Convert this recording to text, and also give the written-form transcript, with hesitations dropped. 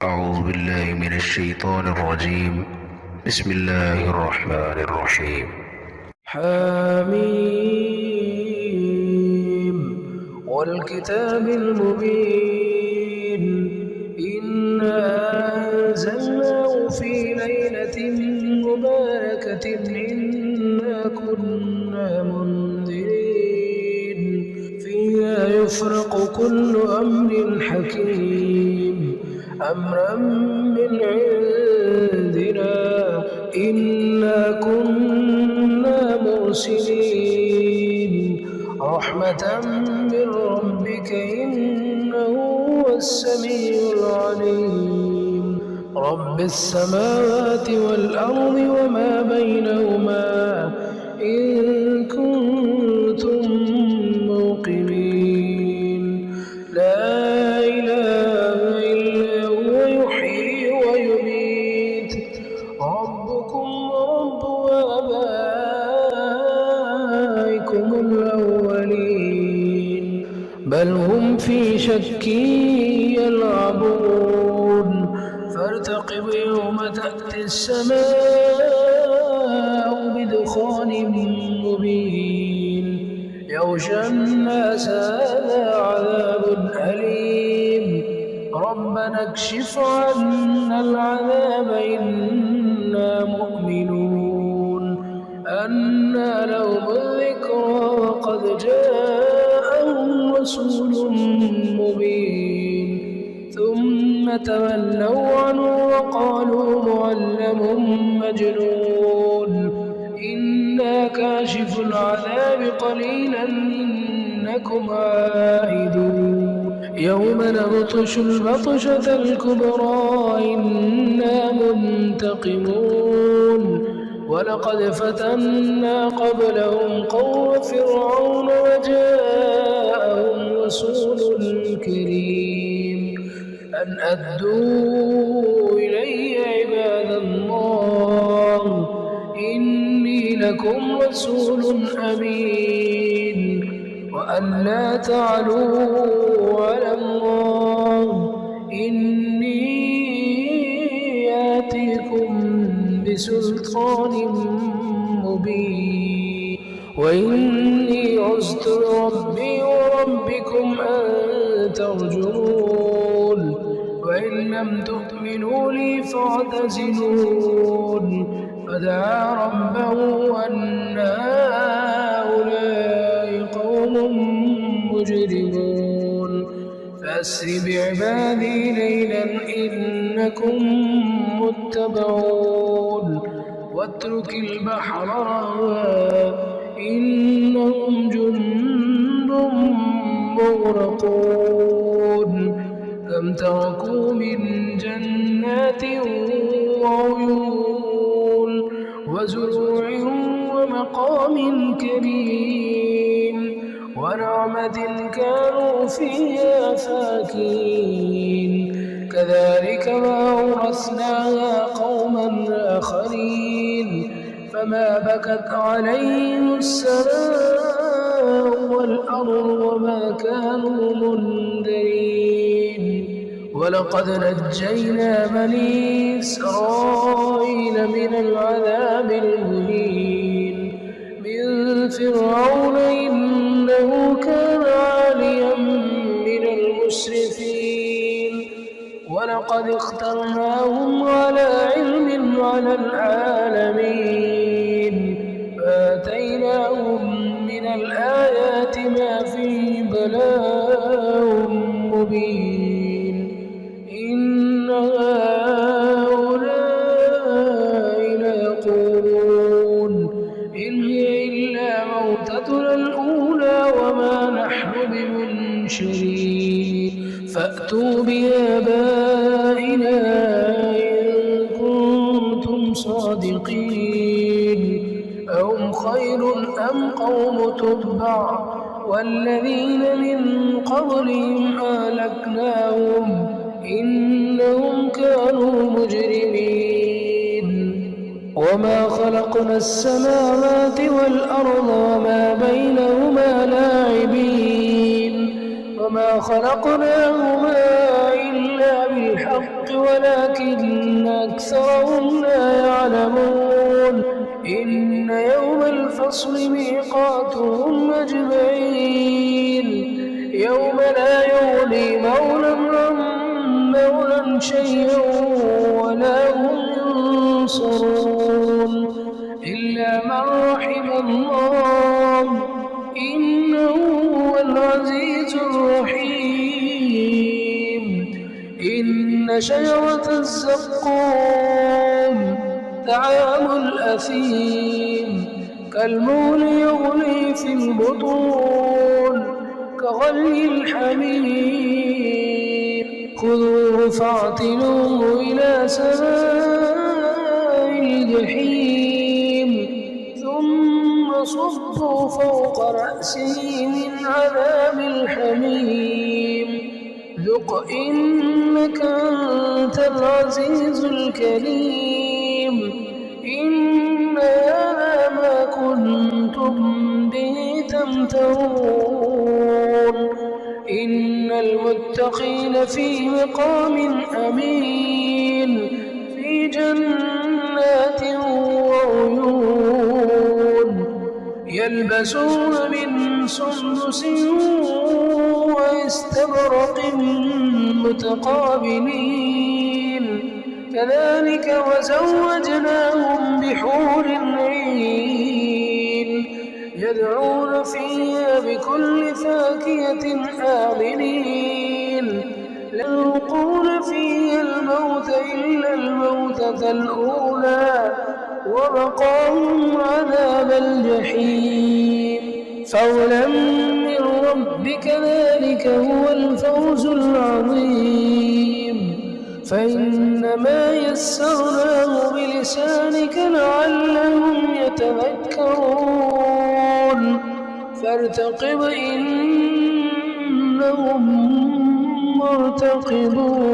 أعوذ بالله من الشيطان الرجيم. بسم الله الرحمن الرحيم. حميم والكتاب المبين إنا أنزلناه في ليلة مباركة إنا كنا منذرين فيها يفرق كل أمر حكيم أمرا من عندنا إنا كنا مرسلين رحمة من ربك إنه هو السميع العليم رب السماوات والأرض وما بينهما إن كنتم موقنين لا إله إلا هو يحيي ويميت ربكم ورب آبائكم الأولين بل هم في شك يلعبون فارتقب يوم تأتي السماء بدخان مبين يغشى الناس هذا عذاب أليم ربنا اكشف عنا العذاب إنا مؤمنون أنى لهم الذكرى وقد جاءهم رسول مبين ثم تولوا عنه وقالوا معلم مجنون إنا كاشف العذاب قليلا إنكم عائدون يوم نبطش البطشة الكبرى إنا منتقمون ولقد فتنا قبلهم قوم فرعون وجاءهم رسول كريم أن أدوا إلي عباد الله إني لكم رسول أمين وأن لا تعلوا على الله إني آتيكم بسلطان مبين وإني عزت ربي وربكم أن ترجمون وإن لم تؤمنوا لي فاعتزلون فدعا ربه أن هؤلاء قوم مجرمون فأسر بعبادي ليلا إنكم متبعون واترك البحر رهوا إنهم جند مغرقون كم تركوا من جنات وعيون وزروع ومقام كريم ونعمة كانوا فيها فاكهين كذلك ما أورثناها قوما آخرين فما بكت عليهم السماء والأرض وما كانوا منذرين ولقد نجينا بني إسرائيل من العذاب المهين من فرعون إنه كان عاليا من المسرفين ولقد اخترناهم على علم على العالمين فآتيناهم من الآيات ما فيه بلاء مبين إن هؤلاء ليقولون إن هي إلا موتتنا الأولى وما نحن بمنشرين فأتوا بآبائنا إن كنتم صادقين أهم خير أم قوم تبع والذين من قبلهم أهلكناهم إنهم كانوا مجرمين وما خلقنا السماوات والأرض وما بينهما لاعبين وما خلقناهما إلا بالحق بالحق ولكن أكثرهم لا يعلمون إن يوم الفصل ميقاتهم أجمعين يوم لا يغني مولى عن مولى شيئا ولا هم ينصرون إلا من رحم الله إنه هو العزيز الرحيم إن شجرة الزقوم طعام الأثيم كالمهل يغلي في البطون كغلي الحميم خذوه فاعتلوه إلى سواء الجحيم ثم صبوا فوق رأسه من عذاب الحميم ذق إنك أنت العزيز الكريم إن هذا ما كنتم به تمترون إن المتقين في مقام أمين في جنات وعيون يلبسون من سندس واستبرق متقابلين كذلك وزوجناهم بحور عين يدعون فيها بكل فاكهة آمنين لا يذوقون فيها الموت إلا الموتة الأولى ووقاهم عذاب الجحيم فضلا من ربك ذلك هو الفوز العظيم فإنما يسرناه بلسانك لعلهم يتذكرون فارتقب إنهم مرتقبون